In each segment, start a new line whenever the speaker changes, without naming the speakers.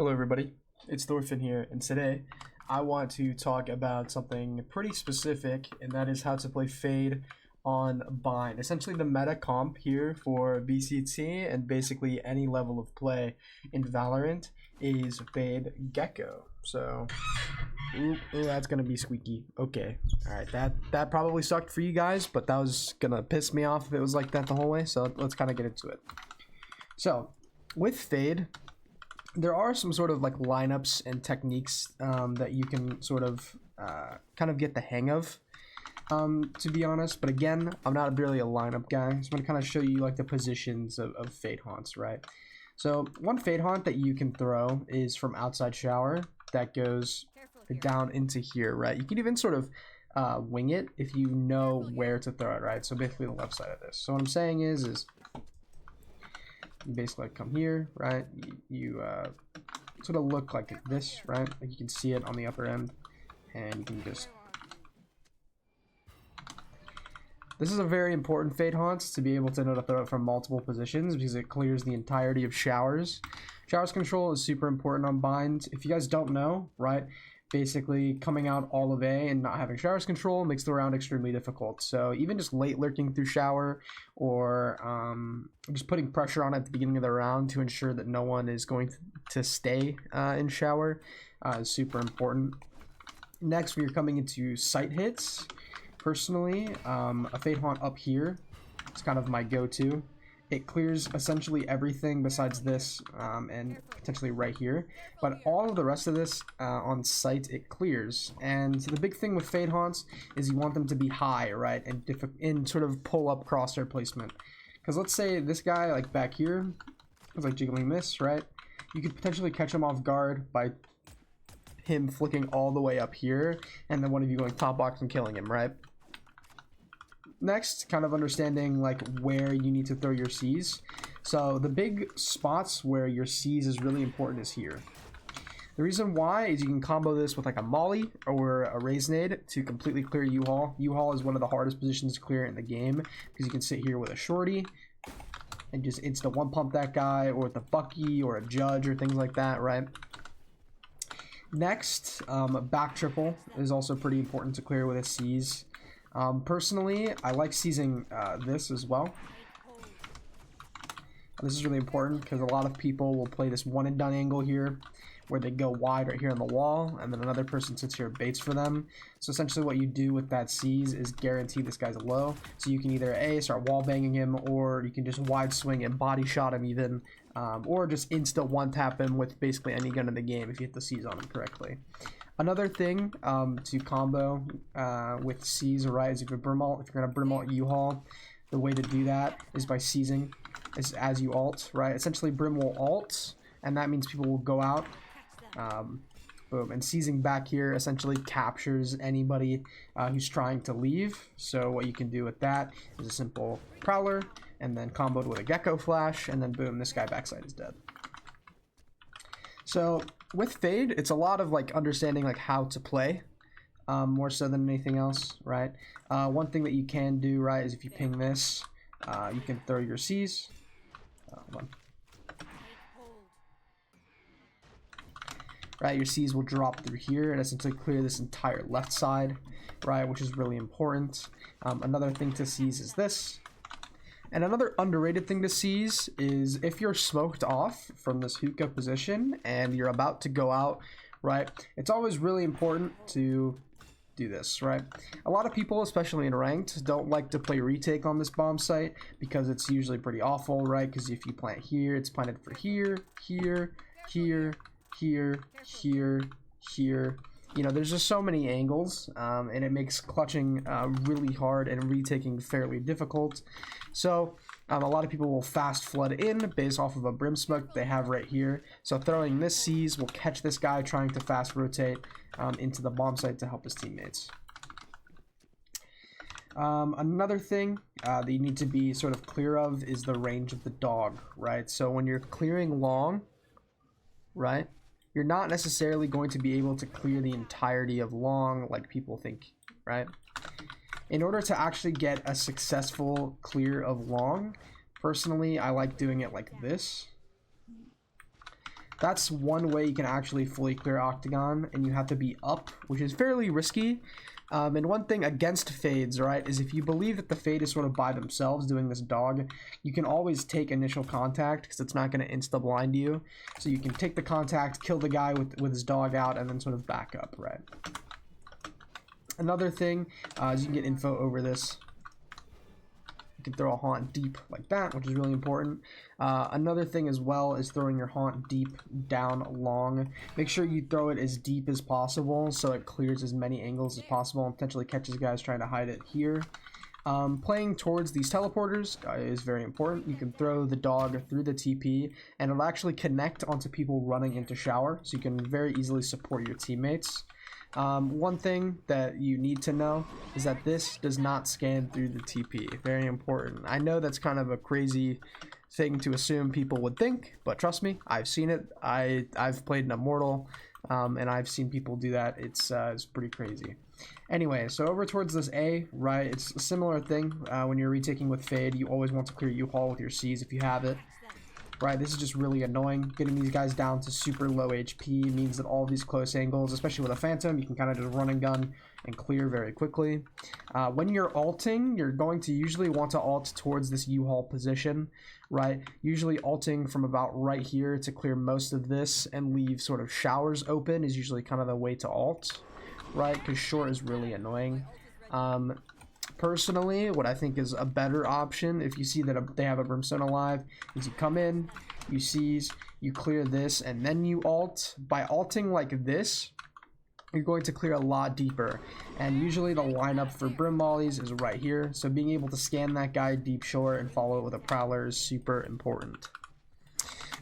Hello everybody, it's Thorfinn here, and today I want to talk about something pretty specific, and that is how to play Fade on Bind. Essentially the meta comp here for BCT and basically any level of play in Valorant is Fade Gecko. So, ooh, that's gonna be squeaky. Okay, alright, that probably sucked for you guys, but that was gonna piss me off if it was like that the whole way, so let's kind of get into it. So, with Fade, there are some sort of like lineups and techniques that you can sort of kind of get the hang of, to be honest. But again, I'm not really a lineup guy, so I'm going to kind of show you like the positions of Fade haunts, right? So one Fade haunt that you can throw is from outside shower that goes down into here, right? You can even sort of wing it if you know where to throw it, right? So basically the left side of this. So what I'm saying is you basically come here, right? You sort of look like this, right? Like you can see it on the upper end, and you can just... This is a very important Fade haunt to be able to know to throw it from multiple positions because it clears the entirety of showers. Showers control is super important on Bind. If you guys don't know, right? Basically coming out all of A and not having showers control makes the round extremely difficult. So even just late lurking through shower or just putting pressure on at the beginning of the round to ensure that no one is going to stay in shower is super important. Next, we are coming into sight hits. Personally, a Fade haunt up here is kind of my go-to. It clears essentially everything besides this and potentially right here. But all of the rest of this on sight, it clears. And the big thing with Fade haunts is you want them to be high, right? And in sort of pull-up crosshair placement. Because let's say this guy, like back here, is like jiggling this, right? You could potentially catch him off guard by him flicking all the way up here, and then one of you going top box and killing him, right? Next, kind of understanding like where you need to throw your C's. So the big spots where your C's is really important is here. The reason why is you can combo this with like a molly or a raise nade to completely clear U-Haul. U-Haul is one of the hardest positions to clear in the game because you can sit here with a shorty and just insta one pump that guy, or with a Bucky or a Judge or things like that, right? Next, back triple is also pretty important to clear with a C's. Personally, I like seizing this as well. This is really important because a lot of people will play this one and done angle here where they go wide right here on the wall, and then another person sits here and baits for them. So essentially what you do with that seize is guarantee this guy's low. So you can either A, start wall banging him, or you can just wide swing and body shot him even, or just insta one tap him with basically any gun in the game if you hit the seize on him correctly. Another thing to combo with C's, right, is if you're gonna brim ult U-Haul, the way to do that is by seizing as you ult, right? Essentially brim will ult, and that means people will go out, boom, and seizing back here essentially captures anybody who's trying to leave. So what you can do with that is a simple prowler, and then comboed with a gecko flash, and then boom, this guy backside is dead. So with Fade, it's a lot of like understanding like how to play, more so than anything else, right? One thing that you can do, right, is if you ping this, you can throw your C's. Hold on. Right, your C's will drop through here and essentially clear this entire left side, right, which is really important. Another thing to seize is this. And another underrated thing to seize is if you're smoked off from this hookah position and you're about to go out, right, it's always really important to do this, right? A lot of people, especially in ranked, don't like to play retake on this bomb site because it's usually pretty awful, right? Because if you plant here, it's planted for here, here, here, here, here, here. You know, there's just so many angles, and it makes clutching really hard and retaking fairly difficult. So a lot of people will fast flood in based off of a brim smoke they have right here. So throwing this C's will catch this guy trying to fast rotate into the bomb site to help his teammates. Another thing that you need to be sort of clear of is the range of the dog, right? So when you're clearing long, right, you're not necessarily going to be able to clear the entirety of long like people think, right? In order to actually get a successful clear of long, personally, I like doing it like this. That's one way you can actually fully clear Octagon, and you have to be up, which is fairly risky. And one thing against fades, right, is if you believe that the fade is sort of by themselves doing this dog, you can always take initial contact because it's not going to insta-blind you. So you can take the contact, kill the guy with his dog out, and then sort of back up, right? Another thing is you can get info over this. You can throw a haunt deep like that, which is really important. Another thing as well is throwing your haunt deep down long. Make sure you throw it as deep as possible so it clears as many angles as possible and potentially catches guys trying to hide it here. Playing towards these teleporters is very important. You can throw the dog through the TP and it'll actually connect onto people running into shower, so you can very easily support your teammates. One thing that you need to know is that this does not scan through the TP. Very important. I know that's kind of a crazy thing to assume people would think, but trust me, I've seen it. I've played an Immortal, and I've seen people do that. It's pretty crazy. Anyway, so over towards this A, right, it's a similar thing. When you're retaking with Fade, you always want to clear U-Haul with your Cs if you have it. Right, this is just really annoying. Getting these guys down to super low HP means that all these close angles, especially with a Phantom, you can kind of just run and gun and clear very quickly. When you're ulting, you're going to usually want to ult towards this U-Haul position, right? Usually ulting from about right here to clear most of this and leave sort of showers open is usually kind of the way to ult, right? Because short is really annoying. Personally, what I think is a better option, if you see that they have a Brimstone alive, is you come in, you seize, you clear this, and then you ult. By ulting like this, you're going to clear a lot deeper. And usually the lineup for Brim Mollies is right here, so being able to scan that guy deep short and follow it with a Prowler is super important.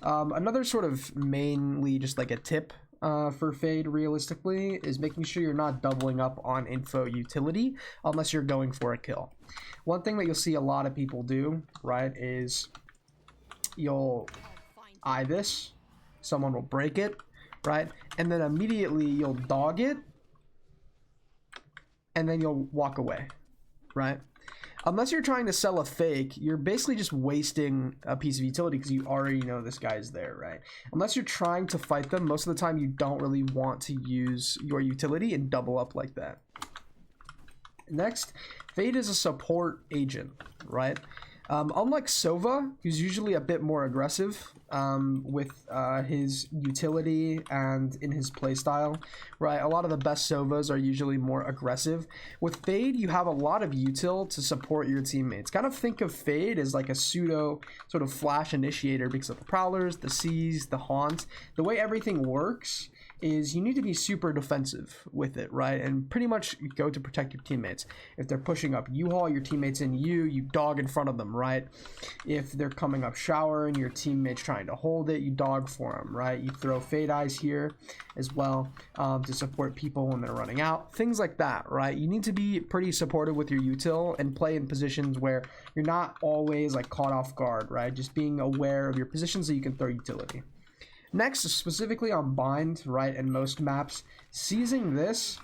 Another sort of mainly just like a tip for Fade realistically is making sure you're not doubling up on info utility unless you're going for a kill. One thing that you'll see a lot of people do, right, is you'll eye this, someone will break it, right, and then immediately you'll dog it and then you'll walk away, right? Unless you're trying to sell a fake, you're basically just wasting a piece of utility because you already know this guy's there, right? Unless you're trying to fight them, most of the time you don't really want to use your utility and double up like that. Next, Fade is a support agent, right? Unlike Sova, who's usually a bit more aggressive with his utility and in his playstyle, right? A lot of the best Sovas are usually more aggressive. With Fade, you have a lot of util to support your teammates. Kind of think of Fade as like a pseudo sort of flash initiator because of the Prowlers, the Cs, the Haunts. The way everything works is you need to be super defensive with it, right? And pretty much go to protect your teammates. If they're pushing up U-Haul, your teammates in you dog in front of them, right? If they're coming up shower and your teammates trying to hold it, you dog for them, right? You throw Fade Eyes here as well to support people when they're running out. Things like that, right? You need to be pretty supportive with your util and play in positions where you're not always like caught off guard, right? Just being aware of your position so you can throw utility. Next, specifically on Bind, right, and most maps, seizing this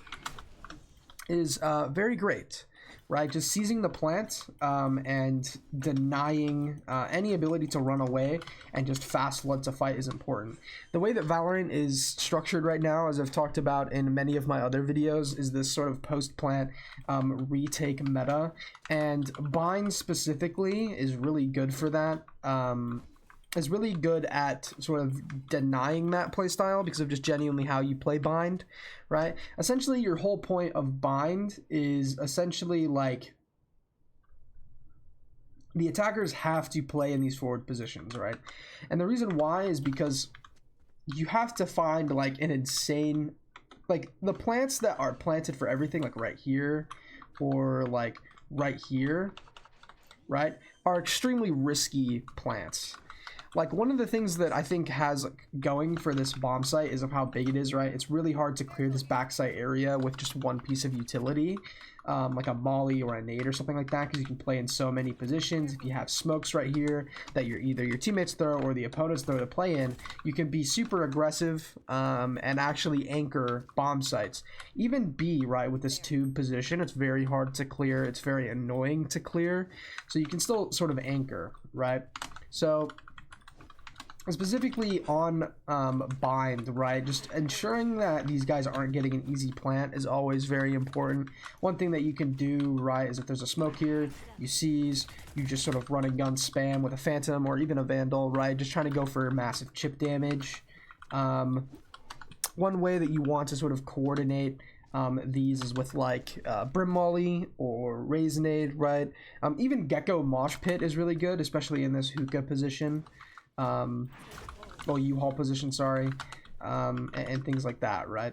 is very great, right? Just seizing the plant and denying any ability to run away and just fast flood to fight is important. The way that Valorant is structured right now, as I've talked about in many of my other videos, is this sort of post-plant retake meta, and Bind specifically is really good for that. Is really good at sort of denying that playstyle because of just genuinely how you play Bind, right? Essentially, your whole point of Bind is essentially like the attackers have to play in these forward positions, right? And the reason why is because you have to find like an insane, like the plants that are planted for everything, like right here or like right here, right, are extremely risky plants. Like one of the things that I think has going for this bomb site is of how big it is, right? It's really hard to clear this backside area with just one piece of utility, like a molly or a nade or something like that, because you can play in so many positions. If you have smokes right here that you're either your teammates throw or the opponents throw to play in, you can be super aggressive and actually anchor bomb sites. Even B, right, with this tube position, it's very hard to clear. It's very annoying to clear. So you can still sort of anchor, right? So specifically on bind, right? Just ensuring that these guys aren't getting an easy plant is always very important. One thing that you can do, right, is if there's a smoke here, you seize, you just sort of run and gun spam with a phantom or even a vandal, right? Just trying to go for massive chip damage. One way that you want to sort of coordinate these is with like Brim Molly or Raisinade, right? Even Gecko Mosh Pit is really good, especially in this hookah position. Well, U-Haul position, sorry, and things like that, right?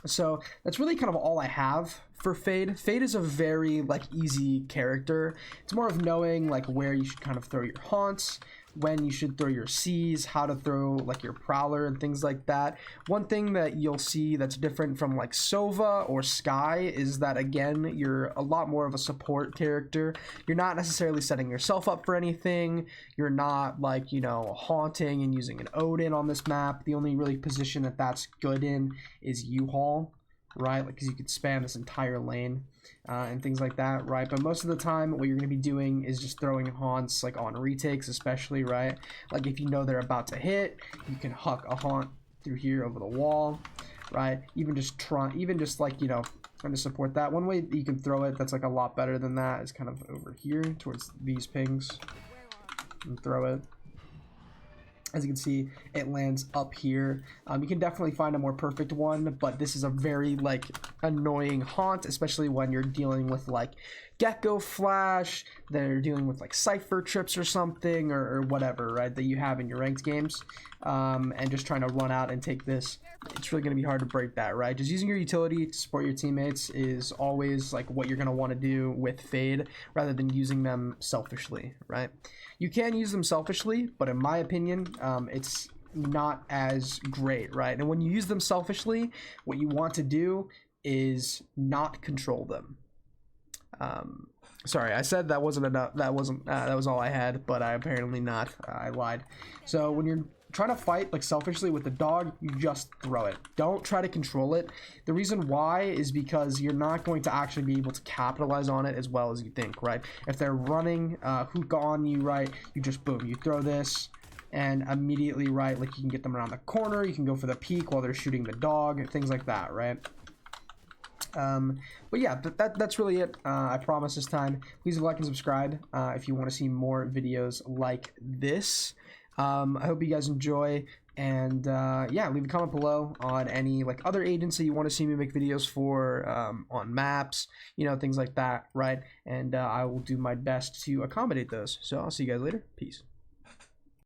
So that's really kind of all I have for Fade. Fade is a very like easy character. It's more of knowing like where you should kind of throw your haunts, when you should throw your C's, how to throw like your Prowler and things like that. One thing that you'll see that's different from like Sova or Sky is that, again, you're a lot more of a support character. You're not necessarily setting yourself up for anything. You're not like, you know, haunting and using an Odin on this map. The only really position that that's good in is U-Haul, right? Like, because you could spam this entire lane and things like that, right? But most of the time, what you're going to be doing is just throwing haunts, like on retakes especially, right? Like if you know they're about to hit, you can huck a haunt through here over the wall, right? Even just like, you know, trying to support that. One way that you can throw it that's like a lot better than that is kind of over here towards these pings and throw it. As you can see, it lands up here. You can definitely find a more perfect one, but this is a very like annoying haunt, especially when you're dealing with like Gecko Flash, they're dealing with like Cypher Trips or something, or whatever, right, that you have in your ranked games, and just trying to run out and take this. It's really going to be hard to break that, right? Just using your utility to support your teammates is always like what you're going to want to do with Fade, rather than using them selfishly, right? You can use them selfishly, but in my opinion, it's not as great, right? And when you use them selfishly, what you want to do is not control them. Sorry, I said that wasn't enough. That was all I had, but I apparently not. I lied. So when you're trying to fight like selfishly with the dog, you just throw it. Don't try to control it. The reason why is because you're not going to actually be able to capitalize on it as well as you think, right? If they're running hookah on you, right, you just boom, you throw this, and immediately, right, like you can get them around the corner, you can go for the peek while they're shooting the dog, and things like that, right? But yeah, that's really it. I promise this time. Please like and subscribe if you want to see more videos like this. I hope you guys enjoy, and yeah, leave a comment below on any like other agents that you want to see me make videos for, on maps, you know, things like that, right? And I will do my best to accommodate those. So I'll see you guys later. Peace.